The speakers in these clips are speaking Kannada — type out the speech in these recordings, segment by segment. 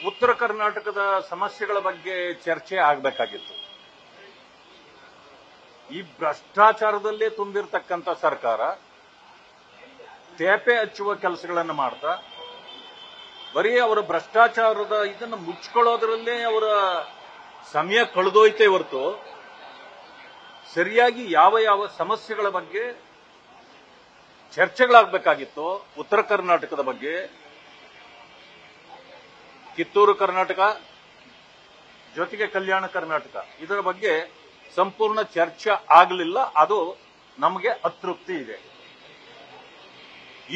ಉತ್ತರ ಕರ್ನಾಟಕದ ಸಮಸ್ಯೆಗಳ ಬಗ್ಗೆ ಚರ್ಚೆ ಆಗಬೇಕಾಗಿತ್ತು. ಈ ಭ್ರಷ್ಟಾಚಾರದಲ್ಲೇ ತುಂಬಿರತಕ್ಕಂಥ ಸರ್ಕಾರ ತೇಪೆ ಹಚ್ಚುವ ಕೆಲಸಗಳನ್ನು ಮಾಡ್ತಾ ಬರೀ ಅವರ ಭ್ರಷ್ಟಾಚಾರದ ಇದನ್ನು ಮುಚ್ಕೊಳ್ಳೋದ್ರಲ್ಲೇ ಅವರ ಸಮಯ ಕಳೆದೋಯ್ತೇ ಹೊರತು ಸರಿಯಾಗಿ ಯಾವ ಯಾವ ಸಮಸ್ಯೆಗಳ ಬಗ್ಗೆ ಚರ್ಚೆಗಳಾಗಬೇಕಾಗಿತ್ತು ಉತ್ತರ ಕರ್ನಾಟಕದ ಬಗ್ಗೆ, ಕಿತ್ತೂರು ಕರ್ನಾಟಕ ಜೊತೆಗೆ ಕಲ್ಯಾಣ ಕರ್ನಾಟಕ ಇದರ ಬಗ್ಗೆ ಸಂಪೂರ್ಣ ಚರ್ಚೆ ಆಗಲಿಲ್ಲ. ಅದು ನಮಗೆ ಅತೃಪ್ತಿ ಇದೆ.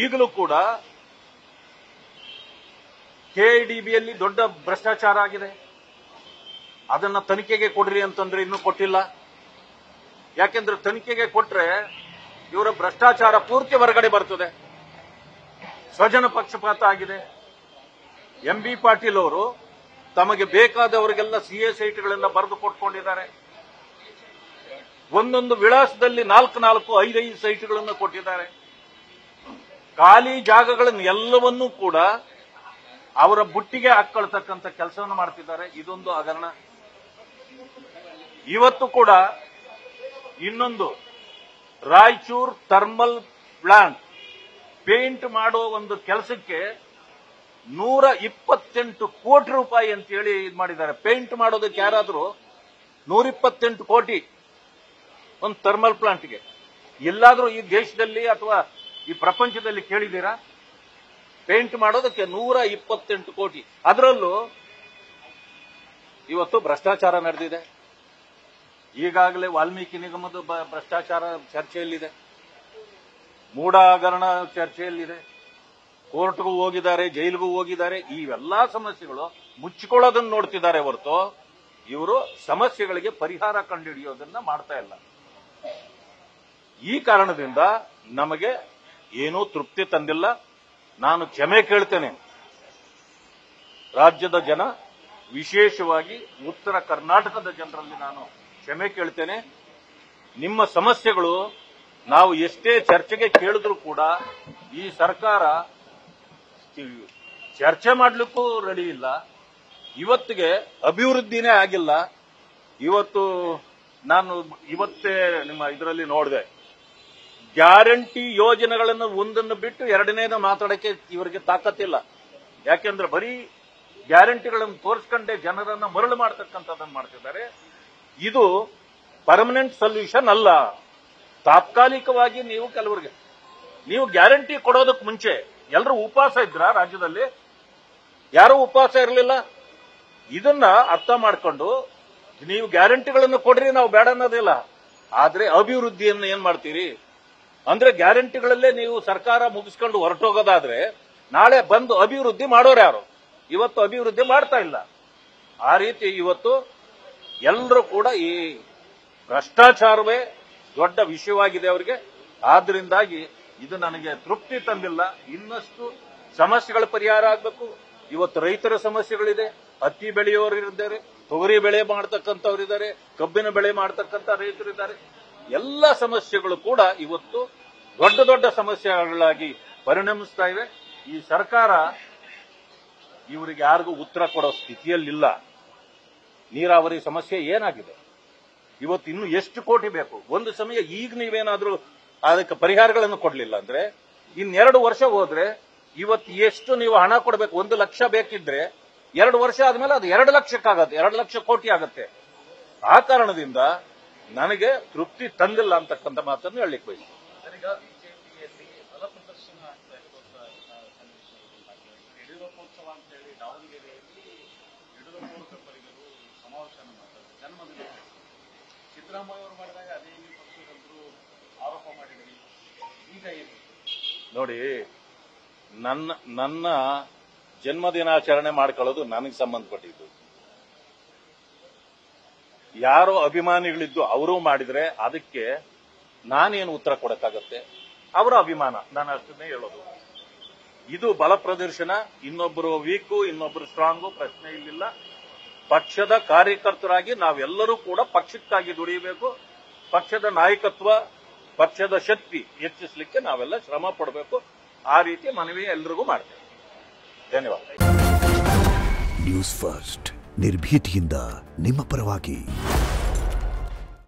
ಈಗಲೂ ಕೂಡ ಕೆಐಡಿಬಿಯಲ್ಲಿ ದೊಡ್ಡ ಭ್ರಷ್ಟಾಚಾರ ಆಗಿದೆ. ಅದನ್ನ ತನಿಖೆಗೆ ಕೊಡ್ರಿ ಅಂತಂದ್ರೆ ಇನ್ನೂ ಕೊಟ್ಟಿಲ್ಲ. ಯಾಕೆಂದ್ರೆ ತನಿಖೆಗೆ ಕೊಟ್ರೆ ಇವರ ಭ್ರಷ್ಟಾಚಾರ ಪೂರ್ತಿ ಹೊರಗಡೆ ಬರ್ತದೆ. ಸ್ವಜನ ಪಕ್ಷಪಾತ ಆಗಿದೆ. ಎಂಬಿ ಪಾಟೀಲ್ ಅವರು ತಮಗೆ ಬೇಕಾದವರಿಗೆಲ್ಲ ಸಿಎ ಬರೆದು ಕೊಟ್ಕೊಂಡಿದ್ದಾರೆ. ಒಂದೊಂದು ವಿಳಾಸದಲ್ಲಿ 4-5 ಸೈಟ್ಗಳನ್ನು ಕೊಟ್ಟಿದ್ದಾರೆ. ಖಾಲಿ ಜಾಗಗಳನ್ನು ಎಲ್ಲವನ್ನೂ ಕೂಡ ಅವರ ಬುಟ್ಟಿಗೆ ಹಾಕೊಳ್ತಕ್ಕಂಥ ಕೆಲಸವನ್ನು ಮಾಡ್ತಿದ್ದಾರೆ. ಇದೊಂದು ಹಗರಣ. ಇವತ್ತು ಕೂಡ ಇನ್ನೊಂದು ರಾಯಚೂರು ಥರ್ಮಲ್ ಪ್ಲಾಂಟ್ ಪೇಂಟ್ ಮಾಡೋ ಒಂದು ಕೆಲಸಕ್ಕೆ 128 ಕೋಟಿ ರೂಪಾಯಿ ಅಂತೇಳಿ ಇದು ಮಾಡಿದ್ದಾರೆ. ಪೇಂಟ್ ಮಾಡೋದಕ್ಕೆ ಯಾರಾದರೂ 128 ಕೋಟಿ ಒಂದು ಥರ್ಮಲ್ ಪ್ಲಾಂಟ್ಗೆ ಎಲ್ಲಾದ್ರೂ ಈ ದೇಶದಲ್ಲಿ ಅಥವಾ ಈ ಪ್ರಪಂಚದಲ್ಲಿ ಕೇಳಿದ್ದೀರಾ? ಪೇಂಟ್ ಮಾಡೋದಕ್ಕೆ 128 ಕೋಟಿ. ಅದರಲ್ಲೂ ಇವತ್ತು ಭ್ರಷ್ಟಾಚಾರ ನಡೆದಿದೆ. ಈಗಾಗಲೇ ವಾಲ್ಮೀಕಿ ನಿಗಮದ ಭ್ರಷ್ಟಾಚಾರ ಚರ್ಚೆಯಲ್ಲಿದೆ. ಮೂಡ ಹಗರಣ ಚರ್ಚೆಯಲ್ಲಿದೆ. ಕೋರ್ಟ್ಗೂ ಹೋಗಿದ್ದಾರೆ, ಜೈಲಿಗೂ ಹೋಗಿದ್ದಾರೆ. ಇವೆಲ್ಲಾ ಸಮಸ್ಯೆಗಳು ಮುಚ್ಚಿಕೊಳ್ಳೋದನ್ನು ನೋಡ್ತಿದ್ದಾರೆ ಹೊರತು ಇವರು ಸಮಸ್ಯೆಗಳಿಗೆ ಪರಿಹಾರ ಕಂಡುಹಿಡಿಯೋದನ್ನ ಮಾಡ್ತಾ ಇಲ್ಲ. ಈ ಕಾರಣದಿಂದ ನಮಗೆ ಏನೂ ತೃಪ್ತಿ ತಂದಿಲ್ಲ. ನಾನು ಕ್ಷಮೆ ಕೇಳ್ತೇನೆ. ರಾಜ್ಯದ ಜನ, ವಿಶೇಷವಾಗಿ ಉತ್ತರ ಕರ್ನಾಟಕದ ಜನರಲ್ಲಿ ನಾನು ಕ್ಷಮೆ ಕೇಳ್ತೇನೆ. ನಿಮ್ಮ ಸಮಸ್ಯೆಗಳು ನಾವು ಎಷ್ಟೇ ಚರ್ಚೆಗೆ ಕೇಳಿದ್ರೂ ಕೂಡ ಈ ಸರ್ಕಾರ ಚರ್ಚೆ ಮಾಡಲಿಕ್ಕೂ ರೆಡಿ ಇಲ್ಲ. ಇವತ್ತಿಗೆ ಅಭಿವೃದ್ಧಿನೇ ಆಗಿಲ್ಲ. ಇವತ್ತೇ ನಿಮ್ಮ ಇದರಲ್ಲಿ ನೋಡಿದೆ, ಗ್ಯಾರಂಟಿ ಯೋಜನೆಗಳನ್ನು ಒಂದನ್ನು ಬಿಟ್ಟು ಎರಡನೇನ ಮಾತಾಡಕ್ಕೆ ಇವರಿಗೆ ತಾಕತ್ತಿಲ್ಲ. ಯಾಕೆಂದ್ರೆ ಬರೀ ಗ್ಯಾರಂಟಿಗಳನ್ನು ತೋರಿಸ್ಕೊಂಡೇ ಜನರನ್ನ ಮರಳು ಮಾಡ್ತಕ್ಕಂಥದ್ದನ್ನು ಮಾಡ್ತಿದ್ದಾರೆ. ಇದು ಪರ್ಮನೆಂಟ್ ಸೊಲ್ಯೂಷನ್ ಅಲ್ಲ. ತಾತ್ಕಾಲಿಕವಾಗಿ ನೀವು ಗ್ಯಾರಂಟಿ ಕೊಡೋದಕ್ಕೆ ಮುಂಚೆ ಎಲ್ಲರೂ ಉಪವಾಸ ಇದ್ರ ರಾಜ್ಯದಲ್ಲಿ? ಯಾರೂ ಉಪವಾಸ ಇರಲಿಲ್ಲ. ಇದನ್ನ ಅರ್ಥ ಮಾಡ್ಕೊಂಡು ನೀವು ಗ್ಯಾರಂಟಿಗಳನ್ನು ಕೊಡ್ರಿ, ನಾವು ಬೇಡ ಅನ್ನೋದಿಲ್ಲ. ಆದ್ರೆ ಅಭಿವೃದ್ಧಿಯನ್ನು ಏನ್ ಮಾಡ್ತೀರಿ ಅಂದ್ರೆ ಗ್ಯಾರಂಟಿಗಳಲ್ಲೇ ನೀವು ಸರ್ಕಾರ ಮುಗಿಸ್ಕೊಂಡು ಹೊರಟೋಗೋದಾದ್ರೆ ನಾಳೆ ಬಂದು ಅಭಿವೃದ್ಧಿ ಮಾಡೋರು ಯಾರು? ಇವತ್ತು ಅಭಿವೃದ್ಧಿ ಮಾಡ್ತಾ ಇಲ್ಲ. ಆ ರೀತಿ ಇವತ್ತು ಎಲ್ಲರೂ ಕೂಡ ಈ ಭ್ರಷ್ಟಾಚಾರವೇ ದೊಡ್ಡ ವಿಷಯವಾಗಿದೆ ಅವರಿಗೆ. ಆದ್ರಿಂದಾಗಿ ಇದು ನನಗೆ ತೃಪ್ತಿ ತಂದಿಲ್ಲ. ಇನ್ನಷ್ಟು ಸಮಸ್ಯೆಗಳ ಪರಿಹಾರ ಆಗಬೇಕು. ಇವತ್ತು ರೈತರ ಸಮಸ್ಯೆಗಳಿದೆ. ಹತ್ತಿ ಬೆಳೆಯೋರು ಇದ್ದಾರೆ, ತೊಗರಿ ಬೆಳೆ ಮಾಡ್ತಕ್ಕಂಥವ್ರಿದ್ದಾರೆ, ಕಬ್ಬಿನ ಬೆಳೆ ಮಾಡ್ತಕ್ಕಂಥ ರೈತರಿದ್ದಾರೆ. ಎಲ್ಲ ಸಮಸ್ಯೆಗಳು ಕೂಡ ಇವತ್ತು ದೊಡ್ಡ ದೊಡ್ಡ ಸಮಸ್ಯೆಗಳಾಗಿ ಪರಿಣಮಿಸ್ತಾ ಇವೆ. ಈ ಸರ್ಕಾರ ಇವರಿಗೆ ಯಾರಿಗೂ ಉತ್ತರ ಕೊಡೋ ಸ್ಥಿತಿಯಲ್ಲಿಲ್ಲ. ನೀರಾವರಿ ಸಮಸ್ಯೆ ಏನಾಗಿದೆ? ಇವತ್ತು ಇನ್ನು ಎಷ್ಟು ಕೋಟಿ ಬೇಕು? ಒಂದು ಸಮಯ ಈಗ ನೀವೇನಾದ್ರೂ ಅದಕ್ಕೆ ಪರಿಹಾರಗಳನ್ನು ಕೊಡಲಿಲ್ಲ ಅಂದ್ರೆ 2 ವರ್ಷ ಹೋದ್ರೆ ಇವತ್ತು ಎಷ್ಟು ನೀವು ಹಣ ಕೊಡಬೇಕು? 1 ಲಕ್ಷ ಬೇಕಿದ್ರೆ 2 ವರ್ಷ ಆದ್ಮೇಲೆ ಅದು 2 ಲಕ್ಷಕ್ಕಾಗತ್ತೆ, 2 ಲಕ್ಷ ಕೋಟಿ ಆಗತ್ತೆ. ಆ ಕಾರಣದಿಂದ ನನಗೆ ತೃಪ್ತಿ ತಂದಿಲ್ಲ ಅಂತಕ್ಕಂಥ ಮಾತನ್ನು ಹೇಳಲಿಕ್ಕೆ ಬಯಸ್ತೀನಿ. ಬಿಜೆಪಿಯಲ್ಲಿ ಬಲ ಪ್ರದರ್ಶನ ಆಗ್ತಾ ಇರುವಂತಹ ಯಡಿಯೂರಪ್ಪೋತ್ಸವ ಅಂತ ಹೇಳಿ ದಾವಣಗೆರೆಯಲ್ಲಿ ಯಡಿಯೂರಪ್ಪ ಬೆಂಬಲಿಗರು ಸಮಾವೇಶ ಮಾಡ್ತಾರೆ. ಜನ್ಮದಿನ ಸಿದ್ದರಾಮಯ್ಯ ಅವರು ಮಾಡಿದಾಗ ಅದೇ ಪಕ್ಷದಂತರು ಆರೋಪ ಮಾಡಿದ್ರಿ. ಈಗ ಏನು ನೋಡಿ, ನನ್ನ ಜನ್ಮದಿನಾಚರಣೆ ಮಾಡ್ಕೊಳ್ಳೋದು ನನಗೆ ಸಂಬಂಧಪಟ್ಟಿದ್ದು. ಯಾರೋ ಅಭಿಮಾನಿಗಳಿದ್ದು ಅವರು ಮಾಡಿದ್ರೆ ಅದಕ್ಕೆ ನಾನೇನು ಉತ್ತರ ಕೊಡಕ್ಕಾಗತ್ತೆ? ಅವರ ಅಭಿಮಾನ, ನಾನು ಅಷ್ಟನ್ನೇ ಹೇಳೋದು. ಇದು ಬಲ ಪ್ರದರ್ಶನ. ಇನ್ನೊಬ್ಬರು ವೀಕು, ಇನ್ನೊಬ್ಬರು ಸ್ಟ್ರಾಂಗು ಪ್ರಶ್ನೆ ಇಲ್ಲಿಲ್ಲ. ಪಕ್ಷದ ಕಾರ್ಯಕರ್ತರಾಗಿ ನಾವೆಲ್ಲರೂ ಕೂಡ ಪಕ್ಷಕ್ಕಾಗಿ ದುಡಿಯಬೇಕು. ಪಕ್ಷದ ನಾಯಕತ್ವ, ಪಕ್ಷದ ಶಕ್ತಿ ಹೆಚ್ಚಿಸಲಿಕ್ಕೆ ನಾವೆಲ್ಲ ಶ್ರಮ ಪಡಬೇಕು. ಆ ರೀತಿ ಮನವಿ ಎಲ್ರಿಗೂ ಮಾಡ್ತೇವೆ. ಧನ್ಯವಾದ. ನ್ಯೂಸ್ ಫಸ್ಟ್ ನಿರ್ಭೀತಿಯಿಂದ ನಿಮ್ಮ ಪರವಾಗಿ.